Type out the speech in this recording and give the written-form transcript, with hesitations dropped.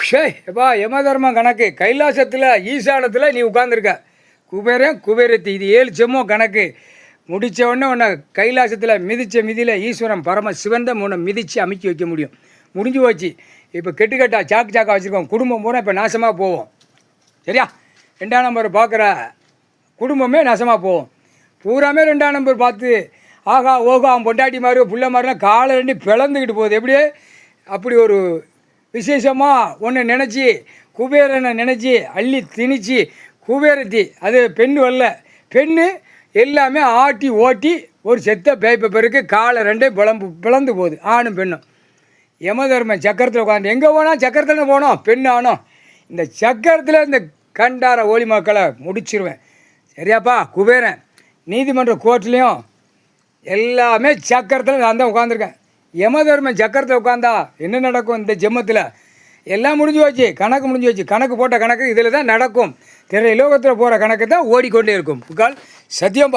ஷே எப்பா யமதர்மம் கணக்கு கைலாசத்தில் ஈசானத்தில் நீ உட்காந்துருக்க குபேரன் குபேரத்தி இது 7 செம்மம் கணக்கு முடித்த உடனே உன்னை கைலாசத்தில் மிதித்த மிதியில் ஈஸ்வரன் பரம சிவந்த உன்னை மிதித்து அமுக்கி வைக்க முடியும். முடிஞ்சு போச்சு. இப்போ கெட்டுக்கட்டா சாக்கா வச்சுருக்கோம். குடும்பம் பூரா இப்போ நாசமாக போவோம். சரியா? 2ஆம் நம்பர் பார்க்குற குடும்பமே நாசமாக போவோம். பூராமே 2ஆம் நம்பர் பார்த்து ஆகா ஓகா அவன் பொண்டாட்டி மாதிரி புள்ள மாதிரிலாம் காலை 2 பிளந்துக்கிட்டு போகுது. எப்படியே அப்படி ஒரு விசேஷமாக ஒன்று நினச்சி குபேரனை நினச்சி அள்ளி திணிச்சு குபேரத்தி அது பெண்ணு வரல பெண்ணு எல்லாமே ஆட்டி ஓட்டி ஒரு செத்த பேப்பை பிறகு காலை 2 பிளந்து போகுது. ஆணும் பெண்ணும் யமதர்மன் சக்கரத்தில் உட்காந்து எங்கே போனால் சக்கரத்தில் போனோம் பெண்ணு ஆனோம். இந்த சக்கரத்தில் இந்த கண்டார ஓலி மக்களை முடிச்சிருவேன். சரியாப்பா? குபேரன் நீதிமன்ற கோர்ட்லேயும் எல்லாமே சக்கரத்தில் நான் தான் உட்காந்துருக்கேன். யமதர்மன் சக்கரத்தில் உட்காந்தா என்ன நடக்கும்? இந்த ஜென்மத்தில் எல்லாம் முடிஞ்சு வச்சு கணக்கு முடிஞ்சு வச்சு கணக்கு போட்ட கணக்கு இதில் தான் நடக்கும். திரை லோகத்தில் போகிற கணக்கு தான் ஓடிக்கொண்டே இருக்கும். புகால் சத்தியம்பா.